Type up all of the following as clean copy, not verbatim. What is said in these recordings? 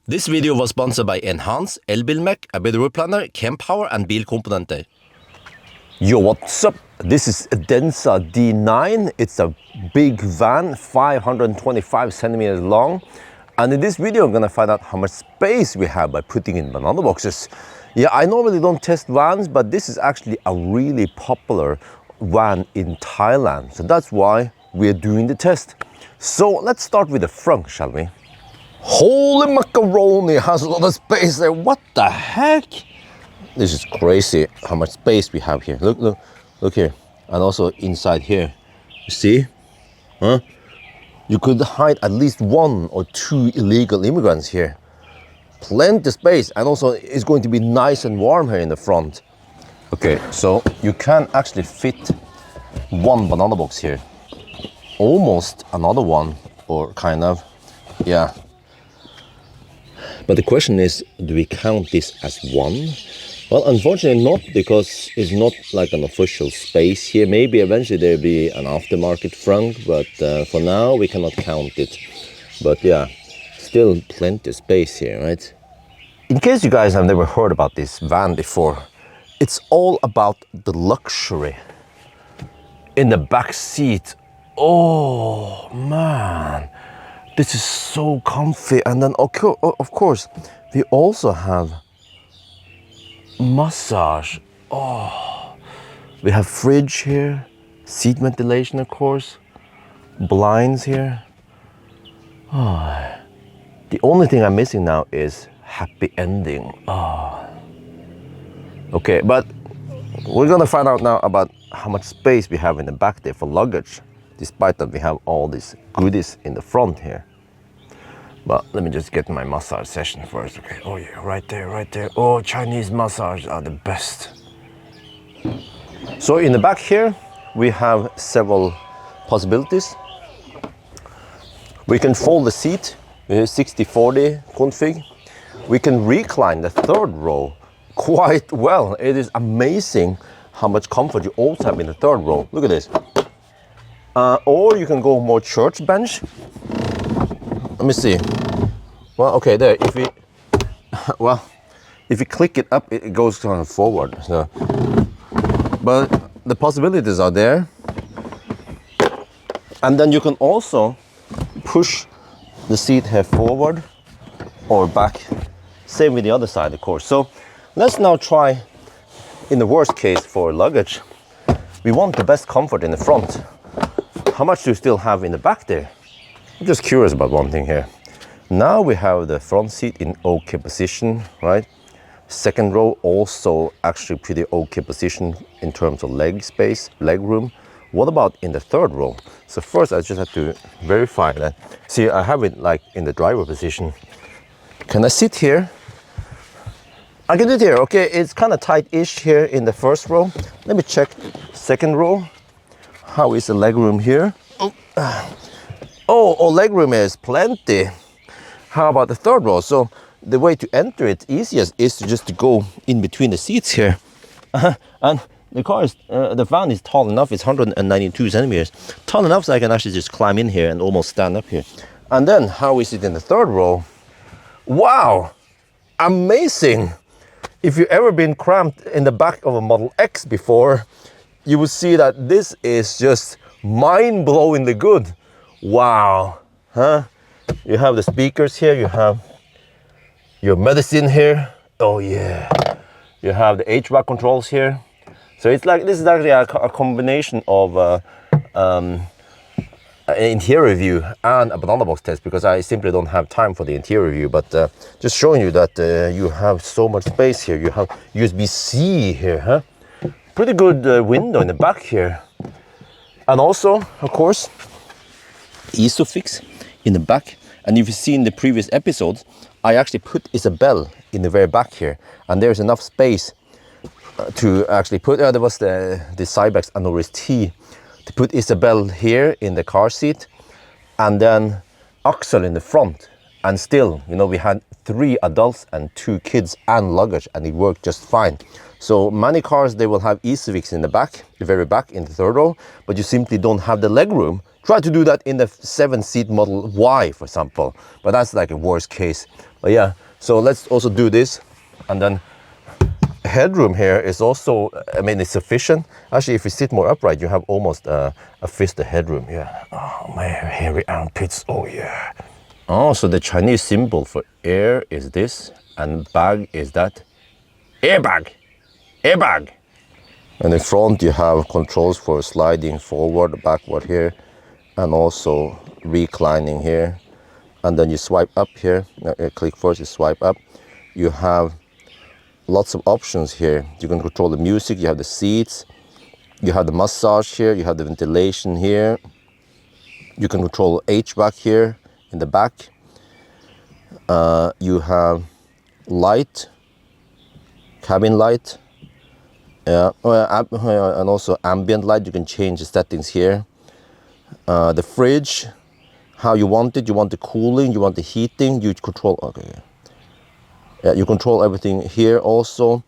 This video was sponsored by Enhance, Elbilmek, a better road planner, Kempower and bilkomponenter. Yo, what's up? This is a Denza D9. It's a big van, 525 centimeters long. And in this video, I'm gonna find out how much space we have by putting in banana boxes. Yeah, I normally don't test vans, but this is actually a really popular van in Thailand. So that's why we're doing the test. So let's start with the front, shall we? Holy macaroni, has a lot of space there. What the heck? This is crazy how much space we have here. Look here. And also inside here. You see? Huh? You could hide at least 1 or 2 illegal immigrants here. Plenty of space, and also it's going to be nice and warm here in the front. Okay, so you can actually fit 1 banana box here. Almost another one, or kind of, yeah. But the question is, do we count this as 1? Well, unfortunately not, because it's not like an official space here. Maybe eventually there'll be an aftermarket front, but for now we cannot count it. But yeah, still plenty of space here, right? In case you guys have never heard about this van before, it's all about the luxury in the back seat. Oh man, this is so comfy. And then of course we also have massage. Oh, we have fridge here, seat ventilation of course, blinds here. Oh, the only thing I'm missing now is happy ending. Oh. Okay, but we're gonna find out now about how much space we have in the back there for luggage, despite that we have all these goodies in the front here. But let me just get my massage session first. Okay, oh yeah, right there. Oh, Chinese massage are the best. So in the back here, we have several possibilities. We can fold the seat, 60-40 config. We can recline the 3rd row quite well. It is amazing how much comfort you also have in the 3rd row. Look at this. Or you can go more church bench. Let me see. Well, okay, there. If we click it up, it goes kind of forward. So, but the possibilities are there. And then you can also push the seat here forward or back. Same with the other side, of course. So let's now try, in the worst case for luggage, we want the best comfort in the front. How much do you still have in the back there? I'm just curious about one thing here. Now we have the front seat in okay position, right? 2nd row also actually pretty okay position in terms of leg space, leg room. What about in the 3rd row? So first I just have to verify that. See, I have it like in the driver position. Can I sit here? I can do it here. Okay, it's kind of tight-ish here in the 1st row. Let me check 2nd row. How is the leg room here? Oh, leg room is plenty. How about the 3rd row? So the way to enter it easiest is to just go in between the seats here. And the van is tall enough. It's 192 centimeters. Tall enough so I can actually just climb in here and almost stand up here. And then how is it in the 3rd row? Wow, amazing. If you've ever been cramped in the back of a Model X before, you will see that this is just mind-blowingly good. Wow, huh? You have the speakers here, you have your medicine here. Oh yeah, you have the HVAC controls here. So it's like, this is actually a combination of an interior view and a banana box test, because I simply don't have time for the interior view, but just showing you that you have so much space here. You have USB-C here, huh? Pretty good window in the back here. And also, of course, Isofix in the back. And if you've seen the previous episodes, I actually put Isabel in the very back here, and there's enough space to actually put, there was the Cybex Anoris T, to put Isabel here in the car seat, and then Axel in the front. And still, you know, we had 3 adults and 2 kids and luggage, and it worked just fine. So many cars, they will have Isofix in the back, the very back in the 3rd row, but you simply don't have the leg room. Try to do that in the 7-seat Model Y, for example, but that's like a worst case. But yeah, so let's also do this. And then headroom here is also, I mean, it's sufficient. Actually, if you sit more upright, you have almost a fist of headroom. Yeah. Oh, my hairy armpits. Oh, yeah. Oh, so the Chinese symbol for air is this, and bag is that. Airbag. Airbag. And in front, you have controls for sliding forward, backward here, and also reclining here. And then you swipe up here. Click first, you swipe up. You have lots of options here. You can control the music, you have the seats, you have the massage here, you have the ventilation here. You can control HVAC here in the back. You have light, cabin light, and also ambient light. You can change the settings here. The fridge, how you want it. You want the cooling, you want the heating, you control, okay. Yeah, you control everything here also.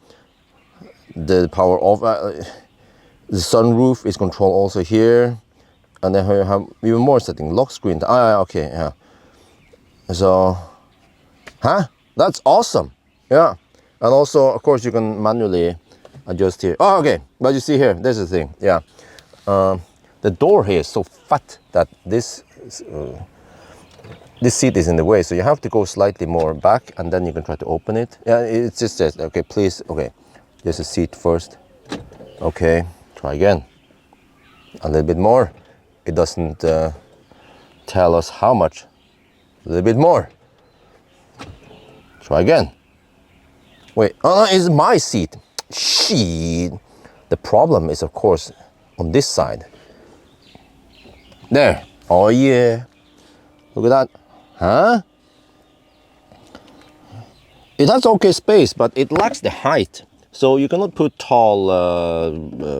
The power off, the sunroof is controlled also here. And then you have even more settings. Lock screen, okay, yeah. So, that's awesome, yeah. And also, of course, you can manually adjust here. Oh, okay, but you see here, there's the thing, yeah. The door here is so fat that this seat is in the way, so you have to go slightly more back, and then you can try to open it. Yeah, it just says, okay, please, okay, there's a seat first. Okay, try again. A little bit more. It doesn't tell us how much. A little bit more. Try again. Wait, oh no, it's my seat. Shit. The problem is, of course, on this side. There. Oh yeah. Look at that. Huh? It has okay space, but it lacks the height. So you cannot put tall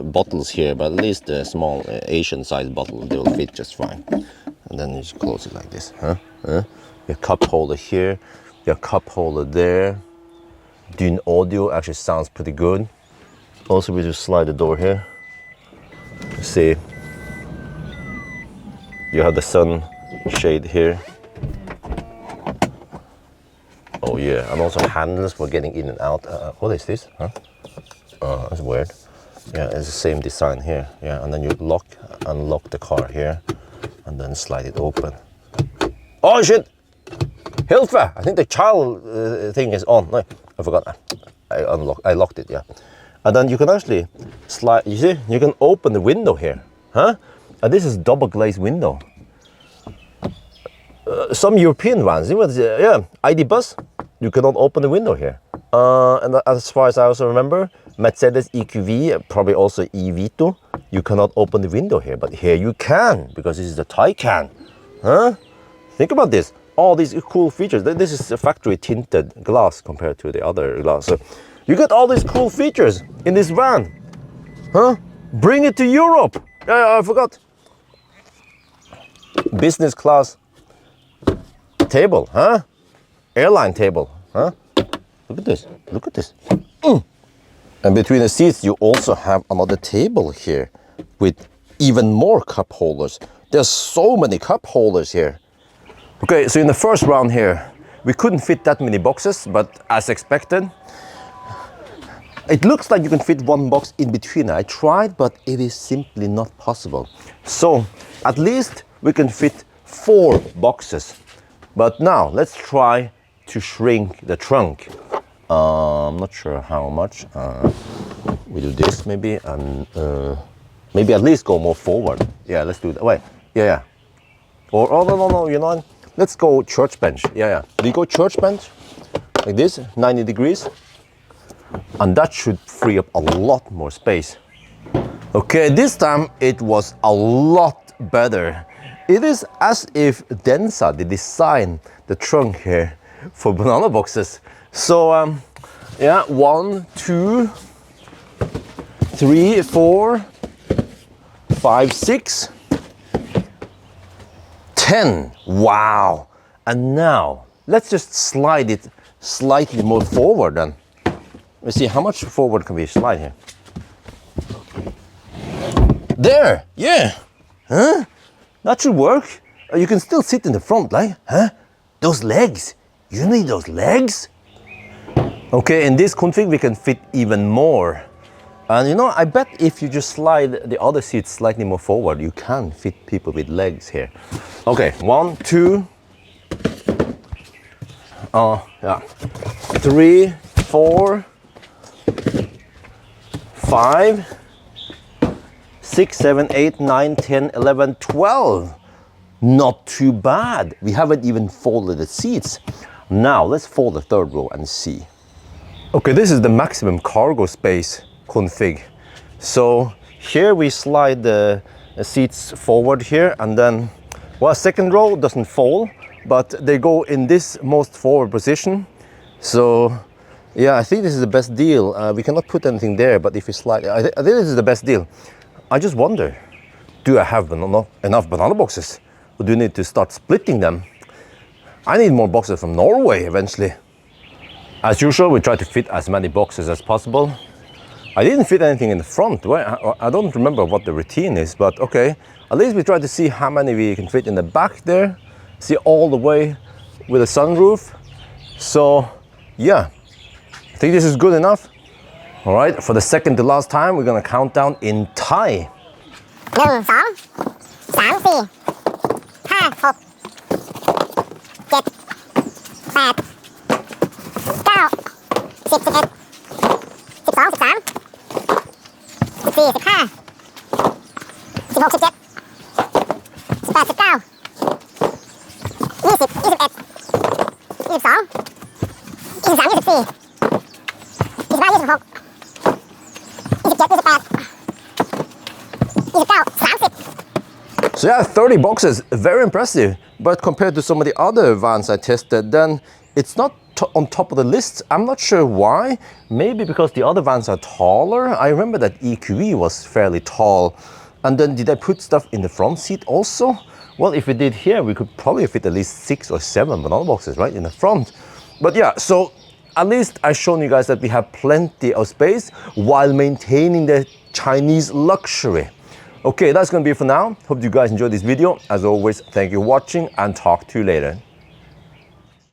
bottles here, but at least a small Asian-sized bottle, they will fit just fine. And then you just close it like this. Your cup holder here, your cup holder there. Dune audio actually sounds pretty good. Also, we just slide the door here. See, you have the sun shade here. Oh yeah, and also handles for getting in and out. What is this? That's weird. Yeah, it's the same design here. Yeah, and then you unlock the car here, and then slide it open. Oh shit! Hilfe! I think the child thing is on. No, I forgot. I locked it. Yeah, and then you can actually slide. You see, you can open the window here. And this is double glazed window. Some European vans, yeah, ID Bus, you cannot open the window here. And as far as I also remember, Mercedes EQV, probably also E-Vito, you cannot open the window here, but here you can, because this is the Taycan. Think about this, all these cool features. This is a factory tinted glass compared to the other glass. So you get all these cool features in this van. Bring it to Europe. Yeah, I forgot. Business class table, airline table, Look at this, look at this. And between the seats you also have another table here with even more cup holders. There's so many cup holders here. Okay, so in the first round here we couldn't fit that many boxes, but as expected, it looks like you can fit one box in between. I tried, but it is simply not possible. So at least we can fit 4 boxes. But now let's try to shrink the trunk. I'm not sure how much. We do this maybe, and maybe at least go more forward. Yeah, let's do that. Wait, yeah. Or oh no, you know, let's go church bench. Yeah. We go church bench like this, 90 degrees, and that should free up a lot more space. Okay, this time it was a lot better. It is as if Denza did design the trunk here for banana boxes. So yeah, 1, 2, 3, 4, 5, 6, 10. Wow. And now let's just slide it slightly more forward then. Let's see, how much forward can we slide here? There, yeah. That should work. You can still sit in the front, like, those legs. You need those legs? Okay, in this config we can fit even more. And you know, I bet if you just slide the other seats slightly more forward, you can fit people with legs here. Okay, 1, 2, yeah, 3, 4, 5, 6, 7, 8, 9, 10, 11, 12. Not too bad. We haven't even folded the seats. Now let's fold the third row and see. Okay, this is the maximum cargo space config. So here we slide the seats forward here, and then, well, second row doesn't fold, but they go in this most forward position. So yeah, I think this is the best deal. We cannot put anything there, but if we slide, I think this is the best deal. I just wonder, do I have enough banana boxes? Or do you need to start splitting them? I need more boxes from Norway eventually. As usual, we try to fit as many boxes as possible. I didn't fit anything in the front. I don't remember what the routine is, but okay. At least we try to see how many we can fit in the back there. See all the way with a sunroof. So yeah, I think this is good enough. All right, for the second to last time, we're gonna count down in Thai. 1, 2, 3, 4, 5, 6, 7, 8, 9, 10, 11, 12, 13, 14, 15, 16, 17, 18, 19, 20, 21, 22, 23, 30. So yeah, 30 boxes, very impressive. But compared to some of the other vans I tested, then it's not on top of the list. I'm not sure why. Maybe because the other vans are taller. I remember that EQE was fairly tall. And then did I put stuff in the front seat also? Well, if we did here, we could probably fit at least 6 or 7 banana boxes right in the front. But yeah, so at least I've shown you guys that we have plenty of space while maintaining the Chinese luxury. Okay, that's gonna be it for now. Hope you guys enjoyed this video. As always, thank you for watching and talk to you later.